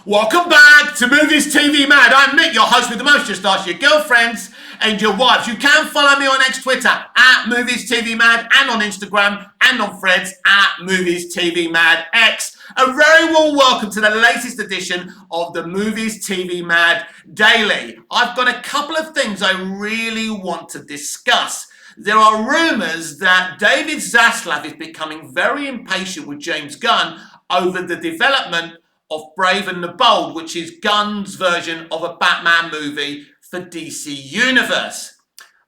Welcome back to Movies TV Mad. I'm Nick, your host with the most. Just ask your girlfriends and your wives. You can follow me on X Twitter at Movies TV Mad and on Instagram and on Threads at Movies TV Mad X. A very warm welcome to the latest edition of the Movies TV Mad Daily. I've got a couple of things I really want to discuss. There are rumours that David Zaslav is becoming very impatient with James Gunn over the development of Brave and the Bold, which is Gunn's version of a Batman movie for DC Universe.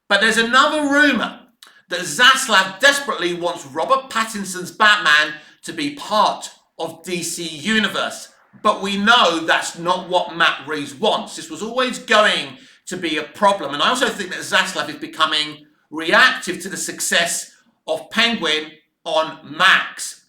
But there's another rumour that Zaslav desperately wants Robert Pattinson's Batman to be part of DC Universe. But we know that's not what Matt Reeves wants. This was always going to be a problem. And I also think that Zaslav is becoming reactive to the success of Penguin on Max.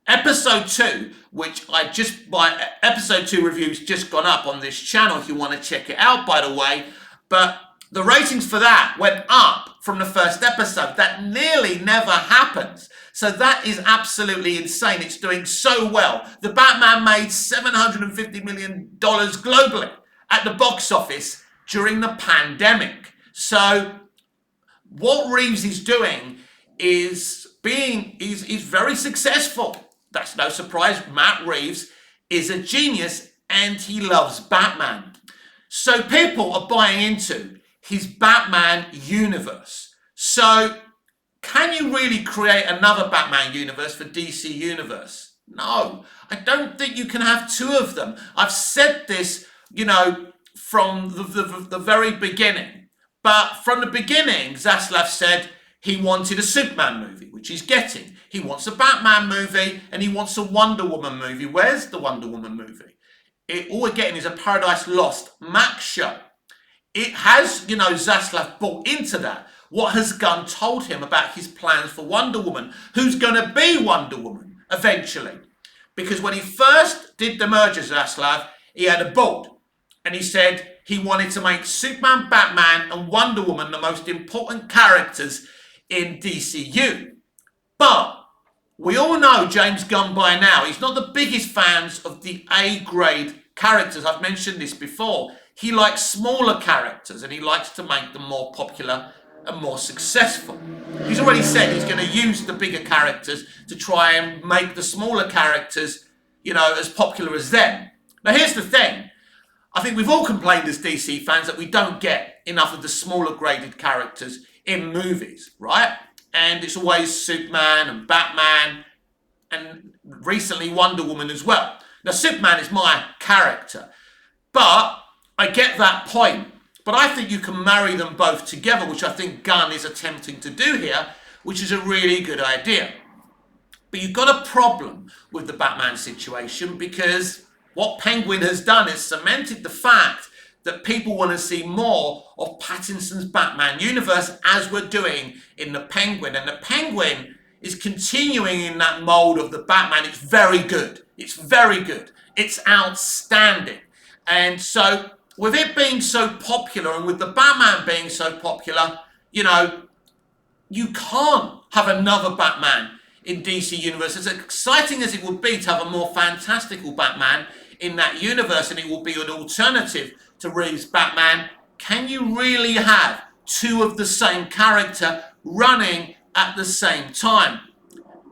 Episode 2, which episode 2 review's just gone up on this channel if you want to check it out, by the way. But the ratings for that went up from the first episode. That nearly never happens. So that is absolutely insane. It's doing so well. The Batman made $750 million globally at the box office during the pandemic. So what Reeves is doing is very successful. That's no surprise. Matt Reeves is a genius and he loves Batman. So people are buying into his Batman universe. So can you really create another Batman universe for DC Universe? No, I don't think you can have two of them. I've said this, from the very beginning. But from the beginning, Zaslav said he wanted a Superman movie, which he's getting. He wants a Batman movie and he wants a Wonder Woman movie. Where's the Wonder Woman movie? All we're getting is a Paradise Lost Max show. It has, Zaslav bought into that. What has Gunn told him about his plans for Wonder Woman? Who's going to be Wonder Woman eventually? Because when he first did the merger, Zaslav, he had a board. And he said he wanted to make Superman, Batman and Wonder Woman the most important characters in DCU. But we all know James Gunn by now. He's not the biggest fans of the A-grade characters. I've mentioned this before. He likes smaller characters and he likes to make them more popular and more successful. He's already said he's going to use the bigger characters to try and make the smaller characters, as popular as them. Now here's the thing. I think we've all complained as DC fans that we don't get enough of the smaller graded characters in movies, right? And it's always Superman and Batman and recently Wonder Woman as well. Now, Superman is my character, but I get that point. But I think you can marry them both together, which I think Gunn is attempting to do here, which is a really good idea. But you've got a problem with the Batman situation because what Penguin has done is cemented the fact that people want to see more of Pattinson's Batman universe as we're doing in the Penguin. And the Penguin is continuing in that mold of the Batman. It's very good. It's very good. It's outstanding. And so with it being so popular and with the Batman being so popular, you can't have another Batman in DC Universe. As exciting as it would be to have a more fantastical Batman in that universe, and it will be an alternative to Reeves' Batman, can you really have two of the same character running at the same time?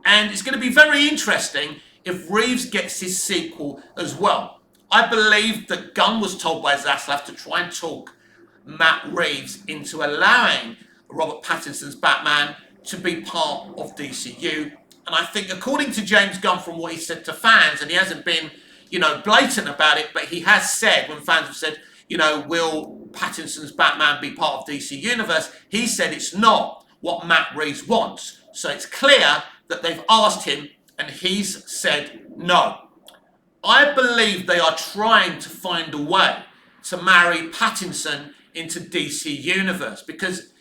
And it's going to be very interesting if Reeves gets his sequel as well. I believe that Gunn was told by Zaslav to try and talk Matt Reeves into allowing Robert Pattinson's Batman to be part of DCU. And I think according to James Gunn, from what he said to fans, and he hasn't been blatant about it, but he has said, when fans have said, will Pattinson's Batman be part of DC Universe? He said it's not what Matt Reeves wants. So it's clear that they've asked him and he's said no. I believe they are trying to find a way to marry Pattinson into DC Universe because,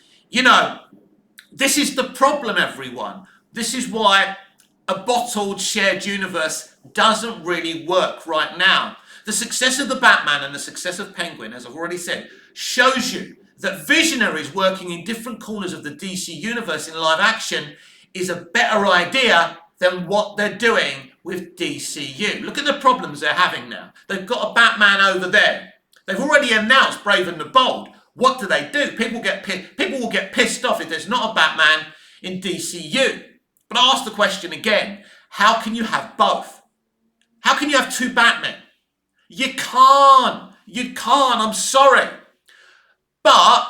this is the problem, everyone. This is why a bottled shared universe doesn't really work right now. The success of the Batman and the success of Penguin, as I've already said, shows you that visionaries working in different corners of the DC universe in live action is a better idea than what they're doing with DCU. Look at the problems they're having now. They've got a Batman over there. They've already announced Brave and the Bold. What do? People will get pissed off if there's not a Batman in DCU. But I ask the question again, how can you have both? How can you have two Batmen? You can't. I'm sorry. But,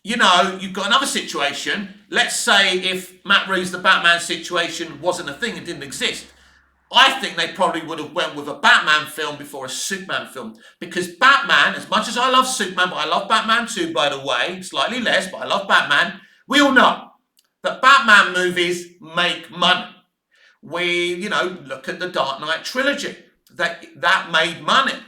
you know, you've got another situation. Let's say if Matt Reeves' The Batman situation wasn't a thing and didn't exist. I think they probably would have went with a Batman film before a Superman film. Because Batman, as much as I love Superman, but I love Batman too, by the way, slightly less, but I love Batman, we all know that Batman movies make money. We, you know, look at the Dark Knight trilogy. That made money.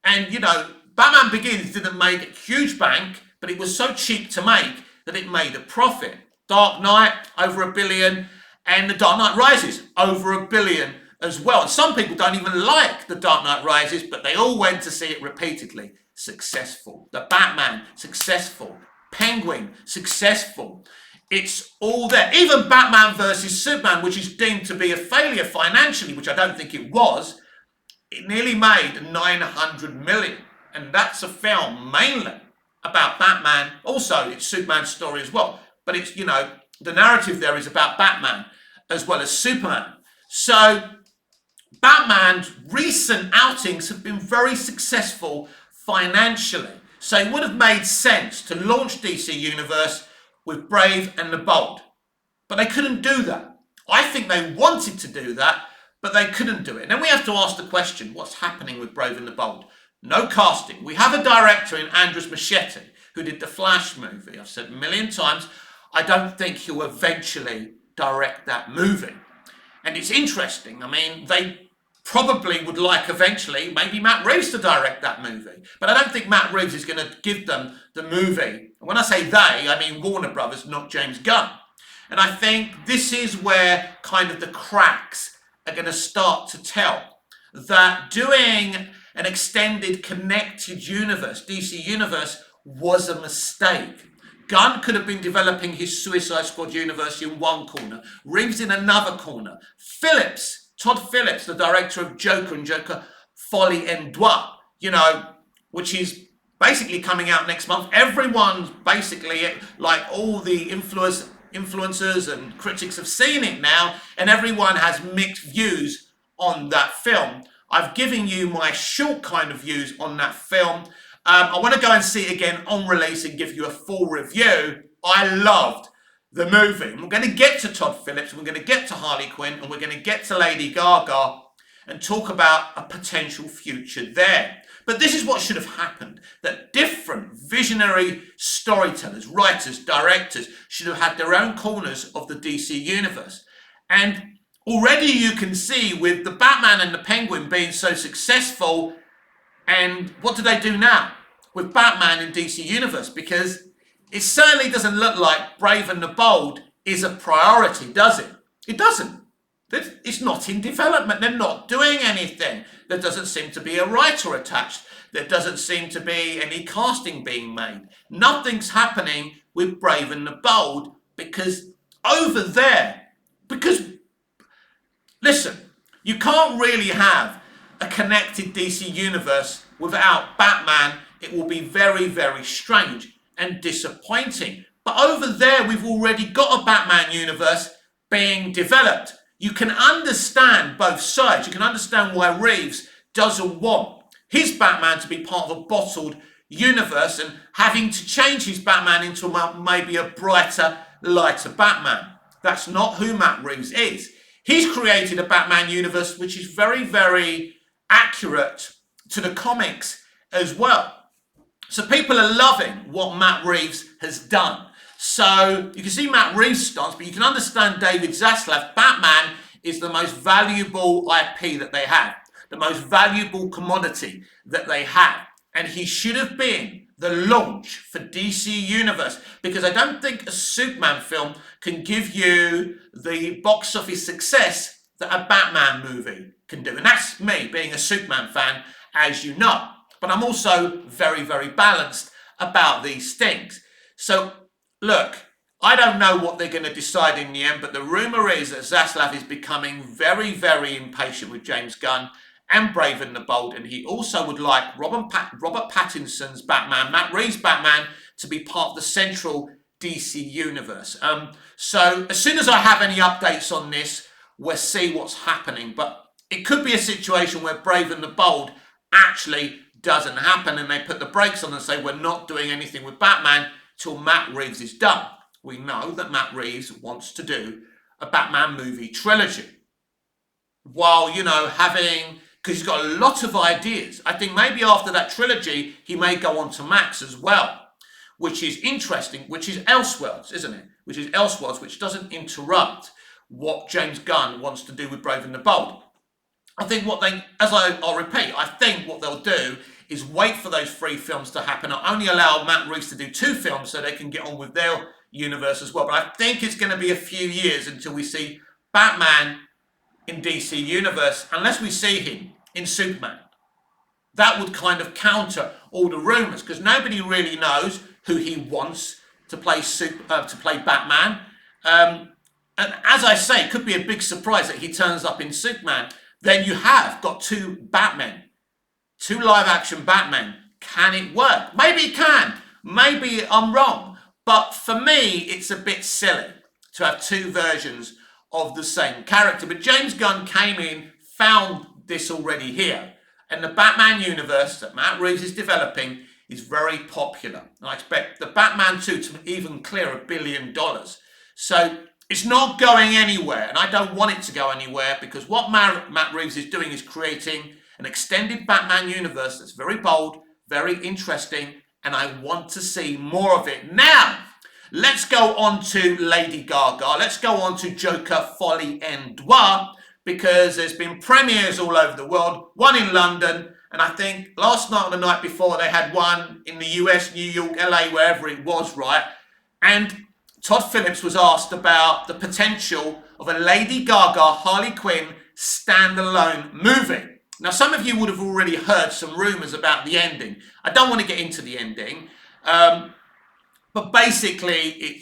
And, you know, Batman Begins didn't make a huge bank, but it was so cheap to make that it made a profit. Dark Knight, over $1 billion, and The Dark Knight Rises, over $1 billion as well. And some people don't even like The Dark Knight Rises, but they all went to see it repeatedly. Successful. The Batman, successful. Penguin, successful. It's all there. Even Batman versus Superman, which is deemed to be a failure financially, which I don't think it was, it nearly made $900 million. And that's a film mainly about Batman. Also, it's Superman's story as well. But it's, you know, the narrative there is about Batman as well as Superman. So Batman's recent outings have been very successful financially. So it would have made sense to launch DC Universe with Brave and the Bold. But they couldn't do that. I think they wanted to do that, but they couldn't do it. And then we have to ask the question, what's happening with Brave and the Bold? No casting. We have a director in Andres Muschietti who did the Flash movie. I've said a million times, I don't think he'll eventually direct that movie. And it's interesting. I mean, they probably would like eventually maybe Matt Reeves to direct that movie. But I don't think Matt Reeves is going to give them the movie. And when I say they, I mean Warner Brothers, not James Gunn. And I think this is where kind of the cracks are going to start to tell. That doing an extended connected universe, DC Universe, was a mistake. Gunn could have been developing his Suicide Squad universe in one corner, Reeves in another corner. Todd Phillips, the director of Joker and Joker Folie en Deux, you know, which is basically coming out next month. Everyone's basically, like all the influencers and critics have seen it now, and everyone has mixed views on that film. I've given you my short kind of views on that film. I want to go and see it again on release and give you a full review. I loved the movie. We're going to get to Todd Phillips, we're going to get to Harley Quinn, and we're going to get to Lady Gaga and talk about a potential future there. But this is what should have happened, that different visionary storytellers, writers, directors should have had their own corners of the DC universe. And already you can see with the Batman and the Penguin being so successful, and what do they do now with Batman in DC Universe? Because it certainly doesn't look like Brave and the Bold is a priority, does it? It doesn't. It's not in development. They're not doing anything. There doesn't seem to be a writer attached. There doesn't seem to be any casting being made. Nothing's happening with Brave and the Bold because over there, listen, you can't really have a connected DC universe without Batman. It will be very, very strange and disappointing. But over there, we've already got a Batman universe being developed. You can understand both sides. You can understand why Reeves doesn't want his Batman to be part of a bottled universe and having to change his Batman into maybe a brighter, lighter Batman. That's not who Matt Reeves is. He's created a Batman universe which is very, very accurate to the comics as well. So people are loving what Matt Reeves has done. So you can see Matt Reeves' stance, but you can understand David Zaslav. Batman is the most valuable IP that they have, the most valuable commodity that they have. And he should have been the launch for DC Universe, because I don't think a Superman film can give you the box office success that a Batman movie can do. And that's me being a Superman fan, as you know. But I'm also very, very balanced about these things. So look, I don't know what they're going to decide in the end, but the rumour is that Zaslav is becoming very, very impatient with James Gunn and Brave and the Bold, and he also would like Robert Pattinson's Batman, Matt Reeves' Batman, to be part of the central DC universe. So as soon as I have any updates on this, we'll see what's happening. But it could be a situation where Brave and the Bold actually doesn't happen, and they put the brakes on and say, we're not doing anything with Batman till Matt Reeves is done. We know that Matt Reeves wants to do a Batman movie trilogy. While, having, because he's got a lot of ideas. I think maybe after that trilogy, he may go on to Max as well, which is interesting, which is Elseworlds, isn't it? Which is Elseworlds, which doesn't interrupt what James Gunn wants to do with Brave and the Bold. I think I'll repeat, I think what they'll do is wait for those 3 films to happen. I'll only allow Matt Reeves to do 2 films so they can get on with their universe as well. But I think it's going to be a few years until we see Batman in DC Universe, unless we see him in Superman. That would kind of counter all the rumours, because nobody really knows who he wants to play Batman. And as I say, it could be a big surprise that he turns up in Superman. Then you have got 2 Batmen, 2 live-action Batmen. Can it work? Maybe it can. Maybe I'm wrong. But for me, it's a bit silly to have 2 versions of the same character. But James Gunn came in, found this already here. And the Batman universe that Matt Reeves is developing is very popular. And I expect the Batman 2 to even clear $1 billion. So it's not going anywhere, and I don't want it to go anywhere, because what Matt Reeves is doing is creating an extended Batman universe that's very bold, very interesting, and I want to see more of it. Now, let's go on to Lady Gaga. Let's go on to Joker Folie en Deux, because there's been premieres all over the world, one in London, and I think last night or the night before they had one in the US, New York, LA, wherever it was, right? And Todd Phillips was asked about the potential of a Lady Gaga Harley Quinn standalone movie. Now, some of you would have already heard some rumours about the ending. I don't want to get into the ending, but basically,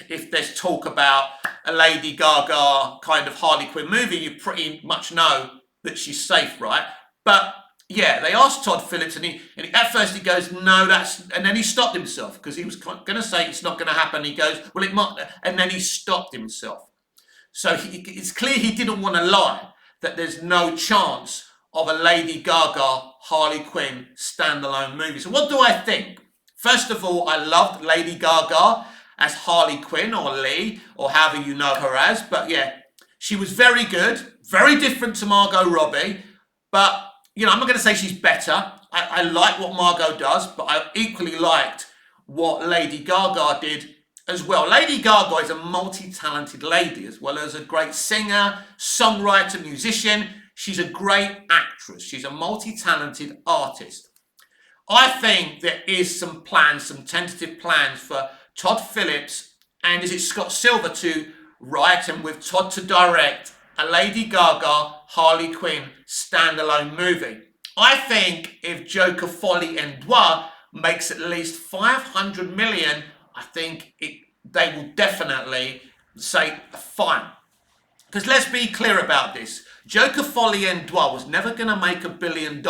if there's talk about a Lady Gaga kind of Harley Quinn movie, you pretty much know that she's safe, right? But yeah, they asked Todd Phillips, and at first he goes, no, and then he stopped himself, because he was going to say it's not going to happen. He goes, well, it might, and then he stopped himself. So it's clear he didn't want to lie, that there's no chance of a Lady Gaga Harley Quinn standalone movie. So what do I think? First of all, I loved Lady Gaga as Harley Quinn, or Lee, or however you know her as. But yeah, she was very good, very different to Margot Robbie, but I'm not going to say she's better. I like what Margot does, but I equally liked what Lady Gaga did as well. Lady Gaga is a multi-talented lady, as well as a great singer, songwriter, musician. She's a great actress. She's a multi-talented artist. I think there is some tentative plans for Todd Phillips and is it Scott Silver to write and with Todd to direct a Lady Gaga Harley Quinn standalone movie. I think if Joker Folie en Deux makes at least 500 million, I think they will definitely say fine. Because let's be clear about this. Joker Folie en Deux was never going to make $1 billion,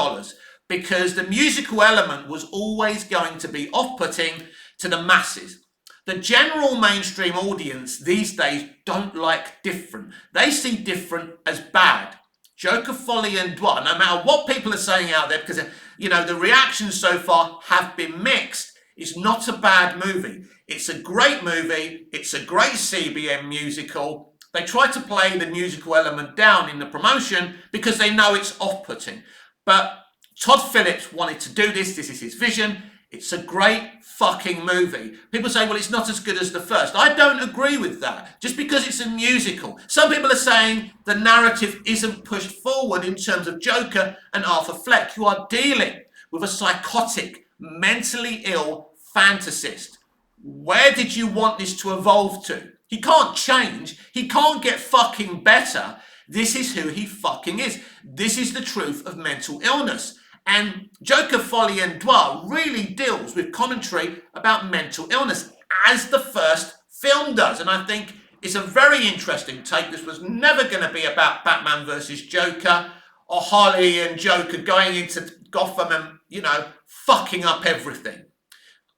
because the musical element was always going to be off-putting to the masses. The general mainstream audience these days don't like different. They see different as bad. Joker Folie en Deux, no matter what people are saying out there, because the reactions so far have been mixed, it's not a bad movie. It's a great movie. It's a great CBM musical. They try to play the musical element down in the promotion because they know it's off-putting. But Todd Phillips wanted to do this. This is his vision. It's a great fucking movie. People say, well, it's not as good as the first. I don't agree with that. Just because it's a musical. Some people are saying the narrative isn't pushed forward in terms of Joker and Arthur Fleck. You are dealing with a psychotic, mentally ill fantasist. Where did you want this to evolve to? He can't change. He can't get fucking better. This is who he fucking is. This is the truth of mental illness. And Joker Folie en Deux really deals with commentary about mental illness as the first film does. And I think it's a very interesting take. This was never going to be about Batman versus Joker or Harley and Joker going into Gotham and, you know, fucking up everything.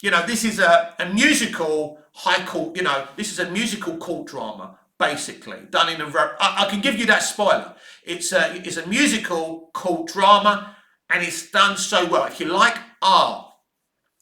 You know, this is a musical high court, you know, this is a musical court drama, basically, done in a very, I can give you that spoiler. It's a musical court drama, and it's done so well. If you like art,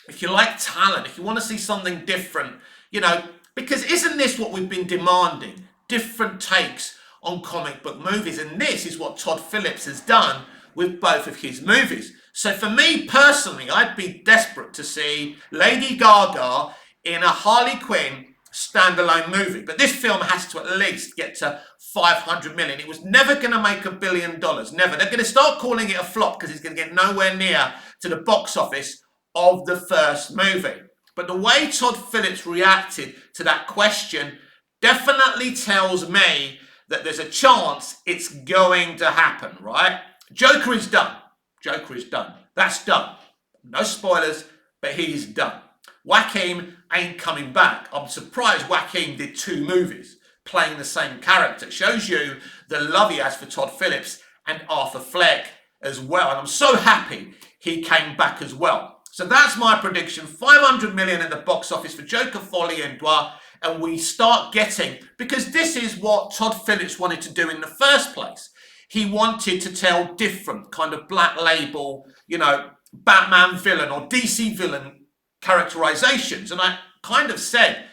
if you like talent, if you want to see something different, you know, because isn't this what we've been demanding? Different takes on comic book movies, and this is what Todd Phillips has done with both of his movies. So for me personally, I'd be desperate to see Lady Gaga in a Harley Quinn standalone movie. But this film has to at least get to 500 million. It was never going to make $1 billion. Never. They're going to start calling it a flop because it's going to get nowhere near to the box office of the first movie. But the way Todd Phillips reacted to that question definitely tells me that there's a chance it's going to happen, right? Joker is done. Joker is done. That's done. No spoilers, but he's done. Joaquin ain't coming back. I'm surprised Joaquin did 2 movies playing the same character. It shows you the love he has for Todd Phillips and Arthur Fleck as well. And I'm so happy he came back as well. So that's my prediction. 500 million at the box office for Joker Folie and Dois. And we start getting, because this is what Todd Phillips wanted to do in the first place. He wanted to tell different kind of black label, you know, Batman villain or DC villain characterizations. And I kind of said,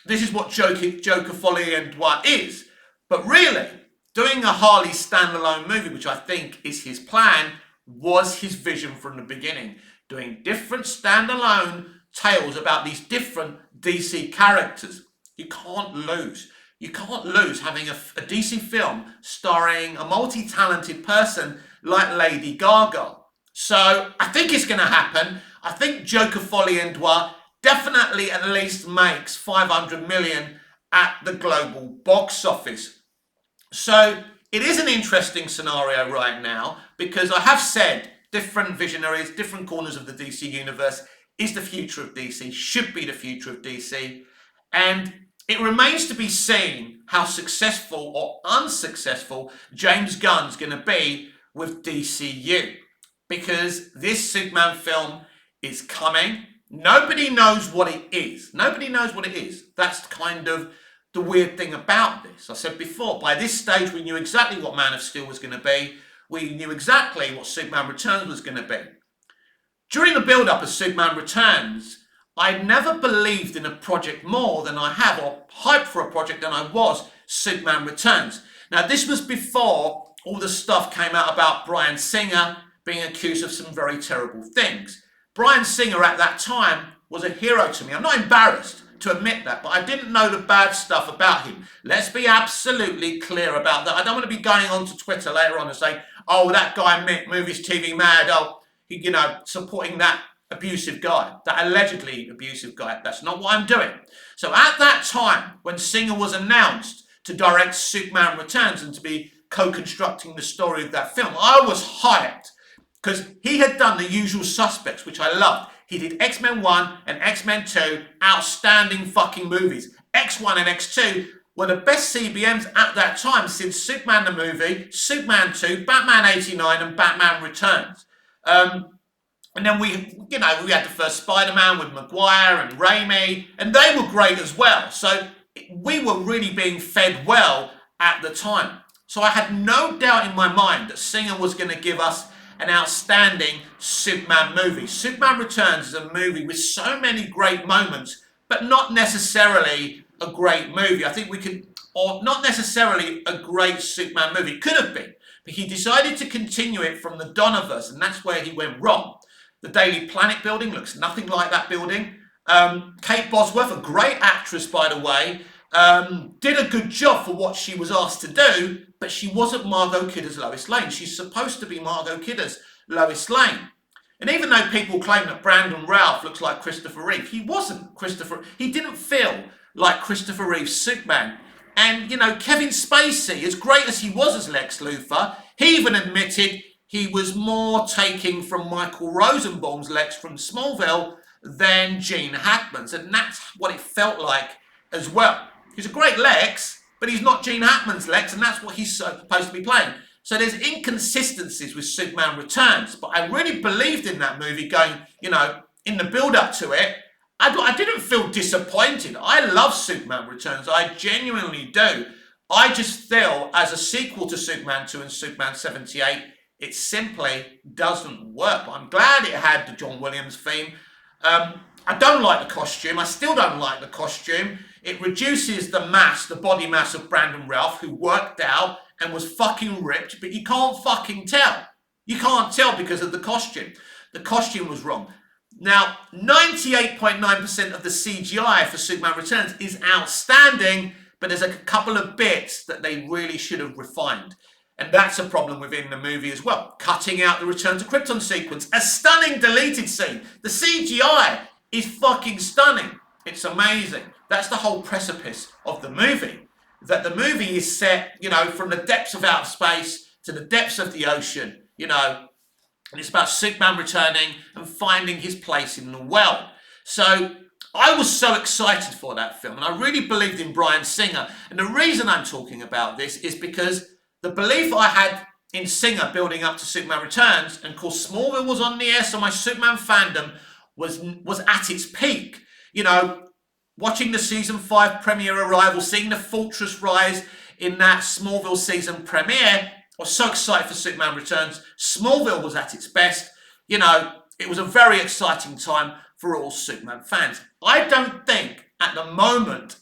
this is what Joker Folie and Dois is. But really, doing a Harley standalone movie, which I think is his plan, was his vision from the beginning. Doing different standalone tales about these different DC characters. You can't lose. You can't lose having a DC film starring a multi-talented person like Lady Gaga. So I think it's going to happen. I think Joker Folie and Dois definitely at least makes 500 million at the global box office. So it is an interesting scenario right now because I have said different visionaries, different corners of the DC universe is the future of DC, should be the future of DC. And it remains to be seen how successful or unsuccessful James Gunn's going to be with DCU. Because this Superman film is coming. Nobody knows what it is. Nobody knows what it is. That's kind of the weird thing about this. I said before, by this stage we knew exactly what Man of Steel was going to be. We knew exactly what Superman Returns was going to be. During the build-up of Superman Returns, I never believed in a project more than I have, or hyped for a project than I was Superman Returns. Now, this was before all the stuff came out about Bryan Singer being accused of some very terrible things. Bryan Singer at that time was a hero to me. I'm not embarrassed to admit that, but I didn't know the bad stuff about him. Let's be absolutely clear about that. I don't want to be going onto Twitter later on and saying, oh, that guy Mick, Movies TV Mad, oh, you know, supporting that abusive guy, that allegedly abusive guy. That's not what I'm doing. So at that time, when Singer was announced to direct Superman Returns and to be co-constructing the story of that film, I was hyped because he had done The Usual Suspects, which I loved. He did X-Men 1 and X-Men 2, outstanding fucking movies. X1 and X2 were the best CBMs at that time since Superman the movie, Superman 2, Batman 89 and Batman Returns. And then we had the first Spider-Man with Maguire and Raimi, and they were great as well. So we were really being fed well at the time. So I had no doubt in my mind that Singer was going to give us an outstanding Superman movie. Superman Returns is a movie with so many great moments, but not necessarily a great movie. I think we could, or not necessarily a great Superman movie. Could have been, but he decided to continue it from the Donnerverse, and that's where he went wrong. The Daily Planet building looks nothing like that building. Kate Bosworth, a great actress, by the way, did a good job for what she was asked to do, but she wasn't Margot Kidder's Lois Lane. She's supposed to be Margot Kidder's Lois Lane. And even though people claim that Brandon Routh looks like Christopher Reeve, he wasn't Christopher. He didn't feel like Christopher Reeve's Superman. And, you know, Kevin Spacey, as great as he was as Lex Luthor, he even admitted he was more taking from Michael Rosenbaum's Lex from Smallville than Gene Hackman's, and that's what it felt like as well. He's a great Lex, but he's not Gene Hackman's Lex, and that's what he's supposed to be playing. So there's inconsistencies with Superman Returns, but I really believed in that movie going, you know, in the build-up to it. I didn't feel disappointed. I love Superman Returns. I genuinely do. I just feel as a sequel to Superman 2 and Superman 78, it simply doesn't work. But I'm glad it had the John Williams theme. I don't like the costume. I still don't like the costume. It reduces the mass, the body mass of Brandon Routh, who worked out and was fucking ripped, but you can't fucking tell. You can't tell because of the costume. The costume was wrong. Now, 98.9% of the CGI for Superman Returns is outstanding, but there's a couple of bits that they really should have refined. And that's a problem within the movie as well. Cutting out the Return to Krypton sequence. A stunning deleted scene. The CGI is fucking stunning. It's amazing. That's the whole precipice of the movie. That the movie is set, you know, from the depths of outer space to the depths of the ocean, you know. And it's about Superman returning and finding his place in the world. So I was so excited for that film. And I really believed in Bryan Singer. And the reason I'm talking about this is because the belief I had in Singer building up to Superman Returns, and of course Smallville was on the air, so my Superman fandom was at its peak. You know, watching the season 5 premiere arrival, seeing the Fortress rise in that Smallville season premiere, I was so excited for Superman Returns. Smallville was at its best. You know, it was a very exciting time for all Superman fans. I don't think at the moment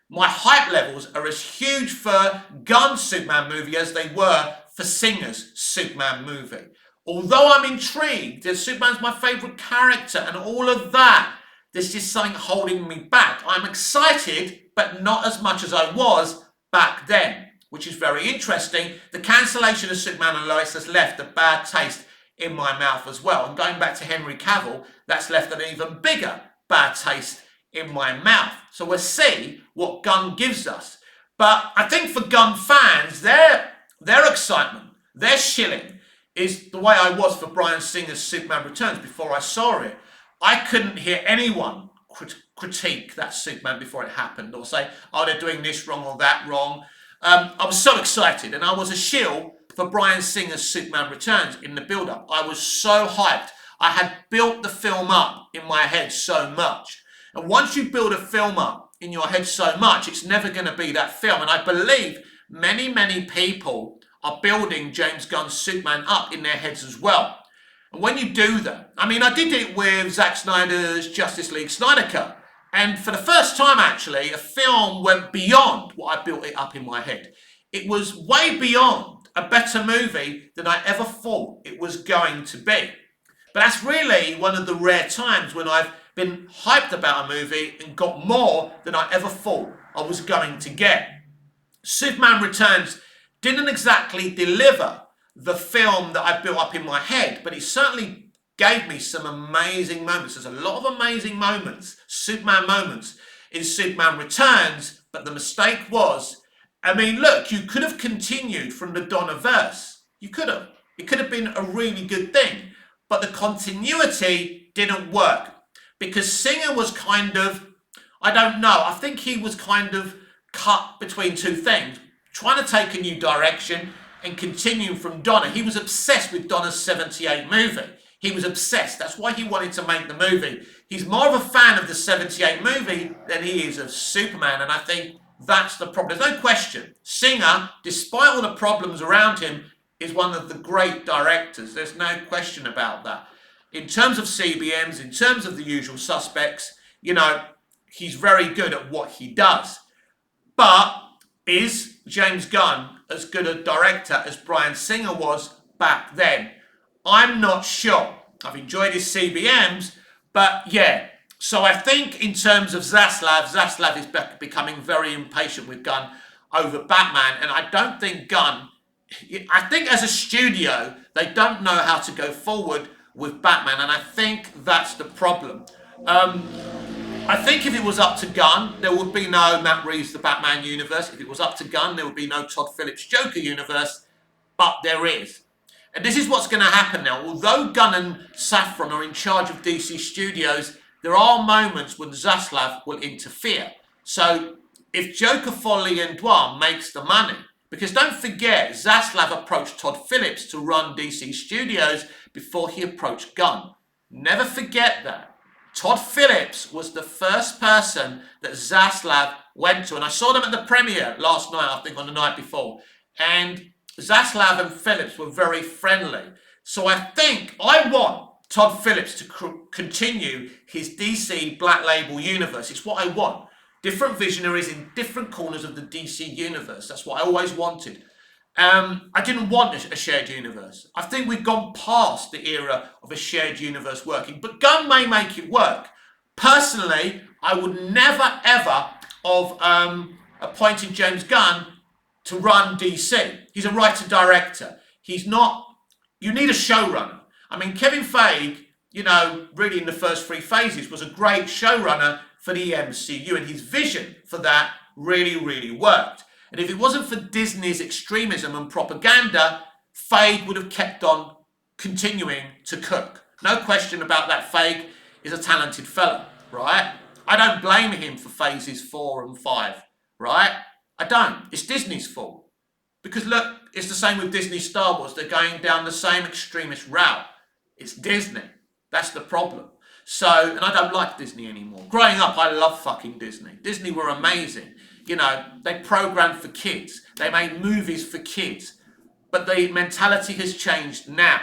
my hype levels are as huge for Gunn's Superman movie as they were for Singer's Superman movie. Although I'm intrigued, that Superman's my favourite character and all of that, there's just something holding me back. I'm excited, but not as much as I was back then, which is very interesting. The cancellation of Superman and Lois has left a bad taste in my mouth as well. And going back to Henry Cavill, that's left an even bigger bad taste in my mouth. So we'll see what Gunn gives us. But I think for Gunn fans, their excitement, their shilling is the way I was for Bryan Singer's Superman Returns before I saw it. I couldn't hear anyone critique that Superman before it happened or say, oh, they're doing this wrong or that wrong. I was so excited, and I was a shill for Bryan Singer's Superman Returns in the build-up. I was so hyped. I had built the film up in my head so much. And once you build a film up in your head so much, it's never going to be that film. And I believe many, many people are building James Gunn's Superman up in their heads as well. And when you do that, I mean, I did it with Zack Snyder's Justice League Snyder Cut. And for the first time, actually, a film went beyond what I built it up in my head. It was way beyond a better movie than I ever thought it was going to be. But that's really one of the rare times when I've been hyped about a movie and got more than I ever thought I was going to get. Superman Returns didn't exactly deliver the film that I built up in my head, but it certainly gave me some amazing moments. There's a lot of amazing moments, Superman moments in Superman Returns, but the mistake was, I mean, look, you could have continued from the Donnerverse. You could have. It could have been a really good thing, but the continuity didn't work because Singer was kind of, I don't know, I think he was kind of cut between two things, trying to take a new direction and continue from Donner. He was obsessed with Donner's 78 movie. He was obsessed. That's why he wanted to make the movie. He's more of a fan of the 78 movie than he is of Superman, and I think that's the problem. There's no question. Singer, despite all the problems around him, is one of the great directors. There's no question about that. In terms of CBMs, in terms of the usual suspects, you know, he's very good at what he does. But is James Gunn as good a director as Bryan Singer was back then? I'm not sure. I've enjoyed his CBMs, but yeah. So I think in terms of Zaslav is becoming very impatient with Gunn over Batman, and I don't think Gunn, I think as a studio, they don't know how to go forward with Batman, and I think that's the problem. I think if it was up to Gunn, there would be no Matt Reeves' The Batman universe. If it was up to Gunn, there would be no Todd Phillips' Joker universe, but there is. And this is what's going to happen now. Although Gunn and Safran are in charge of DC Studios, there are moments when Zaslav will interfere. So if Joker Folie and Dwan makes the money, because don't forget, Zaslav approached Todd Phillips to run DC Studios before he approached Gunn. Never forget that. Todd Phillips was the first person that Zaslav went to, and I saw them at the premiere last night, I think on the night before, and Zaslav and Phillips were very friendly. So I think I want Todd Phillips to continue his DC Black Label universe. It's what I want. Different visionaries in different corners of the DC universe. That's what I always wanted. I didn't want a shared universe. I think we've gone past the era of a shared universe working, but Gunn may make it work. Personally, I would never ever have appointed James Gunn to run DC. He's a writer-director. He's not, you need a showrunner. I mean, Kevin Feige, you know, really in the first 3 phases was a great showrunner for the MCU, and his vision for that really, really worked. And if it wasn't for Disney's extremism and propaganda, Feige would have kept on continuing to cook. No question about that. Feige is a talented fella, right? I don't blame him for phases 4 and 5, right? I don't. It's Disney's fault. Because look, it's the same with Disney Star Wars. They're going down the same extremist route. It's Disney. That's the problem. So, and I don't like Disney anymore. Growing up, I loved fucking Disney. Disney were amazing. You know, they programmed for kids. They made movies for kids. But the mentality has changed now.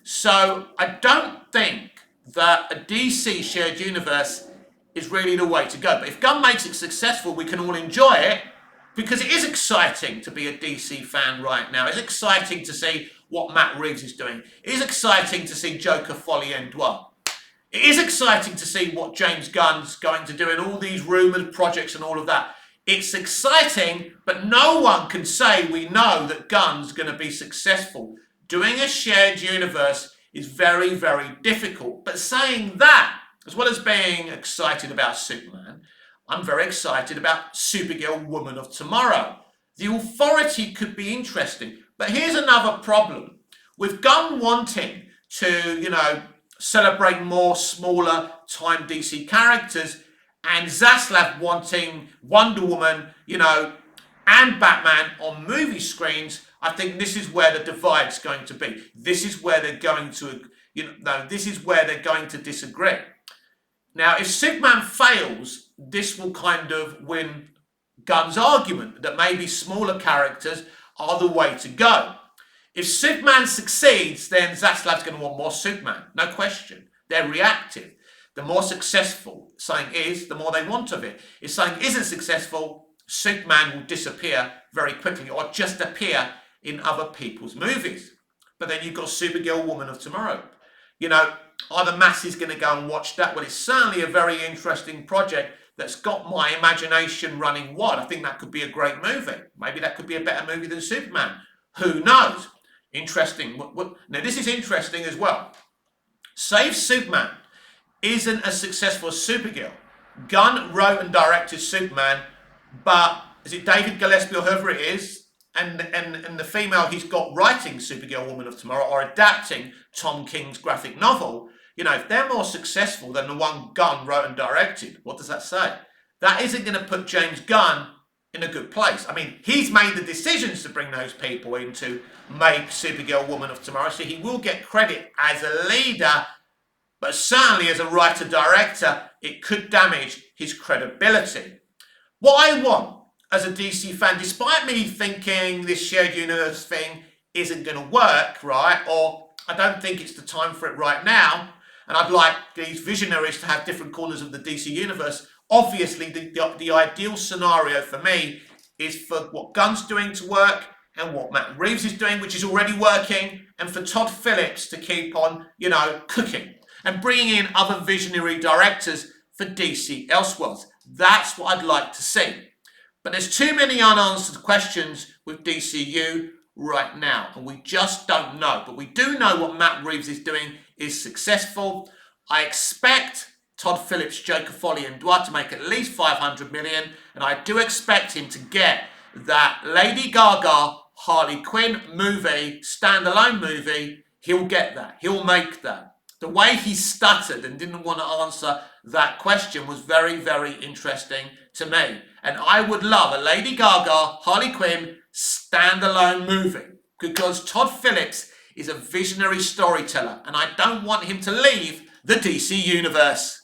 So, I don't think that a DC shared universe is really the way to go. But if Gunn makes it successful, we can all enjoy it. Because it is exciting to be a DC fan right now. It's exciting to see what Matt Reeves is doing. It is exciting to see Joker Folie and Dwan. It is exciting to see what James Gunn's going to do in all these rumoured projects and all of that. It's exciting, but no one can say we know that Gunn's going to be successful. Doing a shared universe is very, very difficult. But saying that, as well as being excited about Superman, I'm very excited about Supergirl Woman of Tomorrow. The Authority could be interesting. But here's another problem. With Gunn wanting to, you know, celebrate more smaller time DC characters, and Zaslav wanting Wonder Woman, you know, and Batman on movie screens, I think this is where the divide's going to be. This is where they're going to, this is where they're going to disagree. Now, if Superman fails, this will kind of win Gunn's argument that maybe smaller characters are the way to go. If Superman succeeds, then Zaslav's going to want more Superman. No question. They're reactive. The more successful something is, the more they want of it. If something isn't successful, Superman will disappear very quickly or just appear in other people's movies. But then you've got Supergirl Woman of Tomorrow. You know, are the masses going to go and watch that? Well, it's certainly a very interesting project that's got my imagination running wild. I think that could be a great movie. Maybe that could be a better movie than Superman. Who knows? Interesting. Now, this is interesting as well. Say if Superman isn't as successful as Supergirl. Gunn wrote and directed Superman, but is it David Gillespie or whoever it is, and the female he's got writing Supergirl Woman of Tomorrow or adapting Tom King's graphic novel, you know, if they're more successful than the one Gunn wrote and directed, what does that say? That isn't going to put James Gunn in a good place. I mean, he's made the decisions to bring those people in to make Supergirl Woman of Tomorrow, so he will get credit as a leader, but certainly as a writer-director, it could damage his credibility. What I want as a DC fan, despite me thinking this shared universe thing isn't going to work, right, or I don't think it's the time for it right now, and I'd like these visionaries to have different corners of the DC universe, obviously the ideal scenario for me is for what Gunn's doing to work and what Matt Reeves is doing, which is already working, and for Todd Phillips to keep on, you know, cooking and bringing in other visionary directors for DC Elseworlds. That's what I'd like to see. But there's too many unanswered questions with DCU right now, and we just don't know. But we do know what Matt Reeves is doing is successful. I expect Todd Phillips' Joker Folie and Dwan to make at least 500 million, and I do expect him to get that Lady Gaga Harley Quinn movie, standalone movie. He'll get that. He'll make that. The way he stuttered and didn't want to answer that question was very, very interesting to me. And I would love a Lady Gaga, Harley Quinn standalone movie, because Todd Phillips is a visionary storyteller and I don't want him to leave the DC universe.